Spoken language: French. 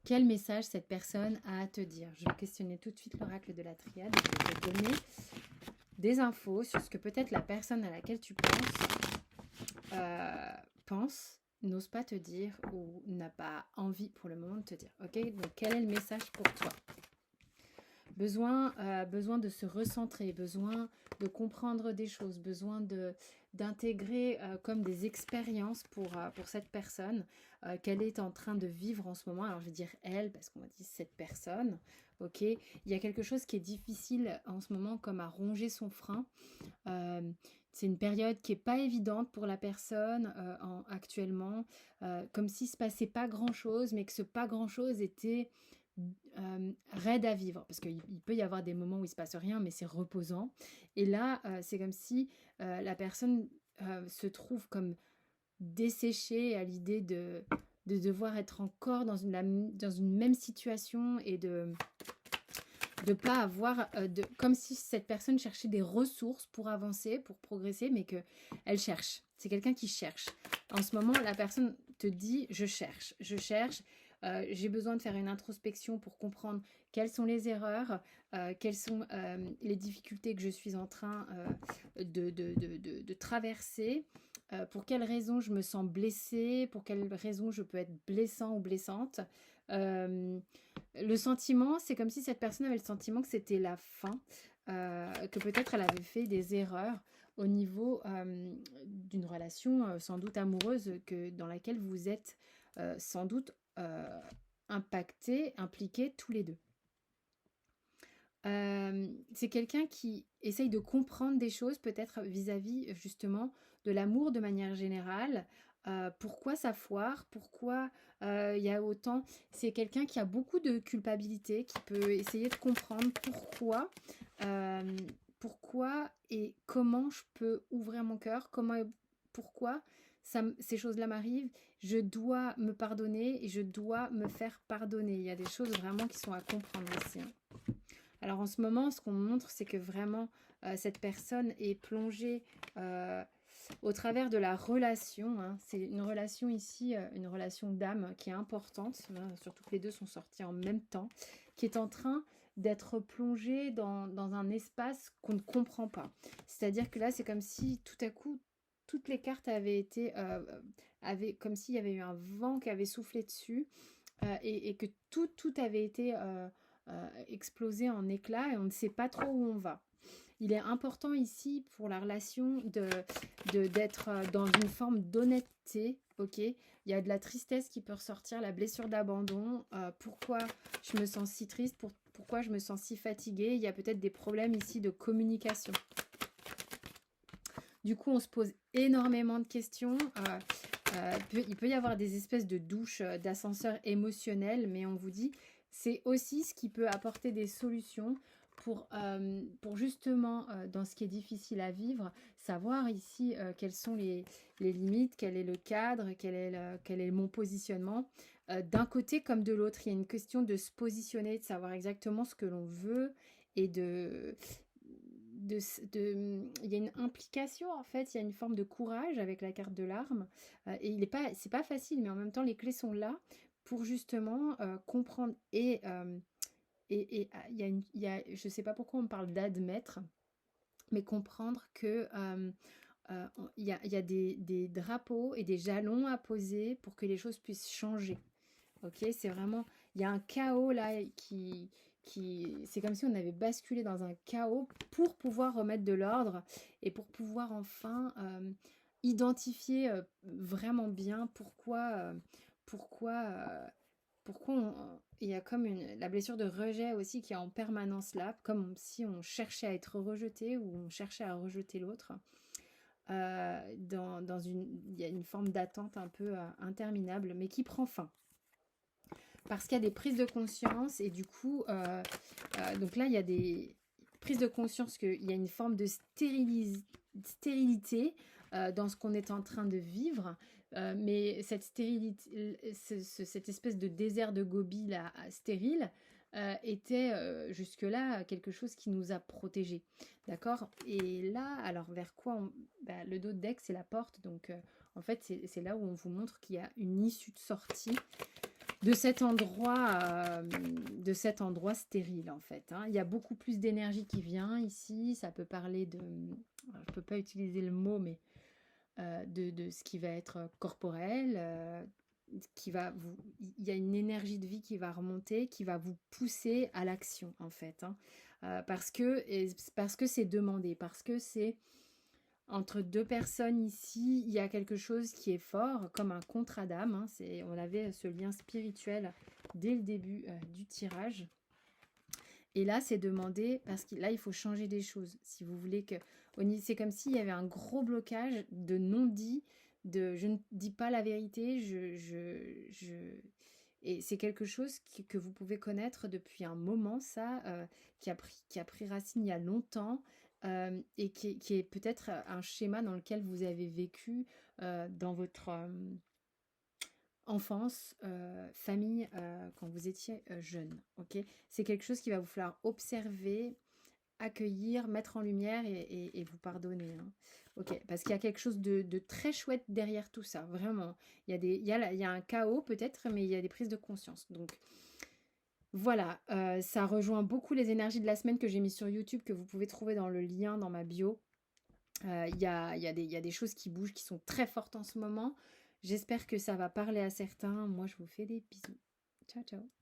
quel message cette personne a à te dire. Je vais questionner tout de suite l'oracle de la triade. Je vais te donner des infos sur ce que peut-être la personne à laquelle tu penses, n'ose pas te dire ou n'a pas envie pour le moment de te dire. Ok, donc quel est le message pour toi? Besoin de se recentrer, besoin de comprendre des choses, besoin d'intégrer comme des expériences pour cette personne qu'elle est en train de vivre en ce moment. Alors je vais dire elle parce qu'on m'a dit cette personne. Ok, il y a quelque chose qui est difficile en ce moment comme à ronger son frein. C'est une période qui n'est pas évidente pour la personne actuellement, comme s'il ne se passait pas grand-chose, mais que ce pas grand-chose était raide à vivre, parce qu'il peut y avoir des moments où il ne se passe rien, mais c'est reposant. Et là, c'est comme si la personne se trouve comme desséchée à l'idée de devoir être encore dans une même situation et de pas avoir comme si cette personne cherchait des ressources pour avancer, pour progresser, mais que elle cherche. C'est quelqu'un qui cherche. En ce moment, la personne te dit je cherche, j'ai besoin de faire une introspection pour comprendre quelles sont les erreurs, quelles sont les difficultés que je suis en train de traverser, pour quelles raisons je me sens blessée, pour quelles raisons je peux être blessant ou blessante. Le sentiment, c'est comme si cette personne avait le sentiment que c'était la fin, que peut-être elle avait fait des erreurs au niveau d'une relation sans doute amoureuse dans laquelle vous êtes sans doute impactés, impliqués tous les deux. C'est quelqu'un qui essaye de comprendre des choses peut-être vis-à-vis justement de l'amour de manière générale. Pourquoi ça foire? Pourquoi il y a autant... C'est quelqu'un qui a beaucoup de culpabilité, qui peut essayer de comprendre pourquoi et comment je peux ouvrir mon cœur, pourquoi ces choses-là m'arrivent. Je dois me pardonner et je dois me faire pardonner. Il y a des choses vraiment qui sont à comprendre ici. Alors en ce moment, ce qu'on montre, c'est que vraiment, cette personne est plongée au travers de la relation. Hein. C'est une relation ici, une relation d'âme qui est importante, hein, surtout que les deux sont sortis en même temps, qui est en train d'être plongée dans un espace qu'on ne comprend pas. C'est-à-dire que là, c'est comme si tout à coup, toutes les cartes avaient été... comme s'il y avait eu un vent qui avait soufflé dessus et que tout avait été... exploser en éclats et on ne sait pas trop où on va. Il est important ici pour la relation d'être dans une forme d'honnêteté, ok? Il y a de la tristesse qui peut ressortir, la blessure d'abandon. Pourquoi je me sens si triste? Pourquoi je me sens si fatiguée? Il y a peut-être des problèmes ici de communication. Du coup, on se pose énormément de questions. Il peut y avoir des espèces de douches, d'ascenseurs émotionnels, mais on vous dit c'est aussi ce qui peut apporter des solutions pour justement, dans ce qui est difficile à vivre, savoir ici quelles sont les limites, quel est le cadre, quel est mon positionnement. D'un côté comme de l'autre, il y a une question de se positionner, de savoir exactement ce que l'on veut et il y a une implication en fait, il y a une forme de courage avec la carte de l'arme et c'est pas facile, mais en même temps les clés sont là pour justement comprendre je sais pas pourquoi on parle d'admettre, mais comprendre que il y a des drapeaux et des jalons à poser pour que les choses puissent changer. Ok, c'est vraiment, il y a un chaos là c'est comme si on avait basculé dans un chaos pour pouvoir remettre de l'ordre et pour pouvoir enfin identifier vraiment bien il y a comme la blessure de rejet aussi qui est en permanence là, comme si on cherchait à être rejeté ou on cherchait à rejeter l'autre. Il y a une forme d'attente un peu interminable, mais qui prend fin. Parce qu'il y a des prises de conscience et du coup, donc là, il y a des prises de conscience qu'il y a une forme de stérilité dans ce qu'on est en train de vivre. Mais cette stérilité, cette espèce de désert de Gobi là, stérile, était jusque-là quelque chose qui nous a protégés. D'accord? Et là, alors vers quoi le dos de deck, c'est la porte. Donc en fait, c'est là où on vous montre qu'il y a une issue de sortie. de cet endroit stérile en fait, hein. Il y a beaucoup plus d'énergie qui vient ici. Ça peut parler de, je peux pas utiliser le mot, mais de ce qui va être corporel, qui va vous, il y a une énergie de vie qui va remonter, qui va vous pousser à l'action en fait, hein. Parce que c'est demandé, parce que c'est entre deux personnes ici, il y a quelque chose qui est fort, comme un contrat d'âme, hein. On avait ce lien spirituel dès le début du tirage. Et là, c'est demandé parce que là, il faut changer des choses. Si vous voulez que... C'est comme s'il y avait un gros blocage de non-dit, de je ne dis pas la vérité, Et c'est quelque chose que vous pouvez connaître depuis un moment, ça, qui a pris racine il y a longtemps, et qui est peut-être un schéma dans lequel vous avez vécu dans votre enfance, famille, quand vous étiez jeune. Ok, c'est quelque chose qu'il va vous falloir observer, accueillir, mettre en lumière et vous pardonner, hein. Ok, parce qu'il y a quelque chose de très chouette derrière tout ça, vraiment. Il y a un chaos peut-être, mais il y a des prises de conscience. Donc voilà, ça rejoint beaucoup les énergies de la semaine que j'ai mis sur YouTube, que vous pouvez trouver dans le lien dans ma bio. Il y a des choses qui bougent, qui sont très fortes en ce moment. J'espère que ça va parler à certains. Moi, je vous fais des bisous. Ciao, ciao.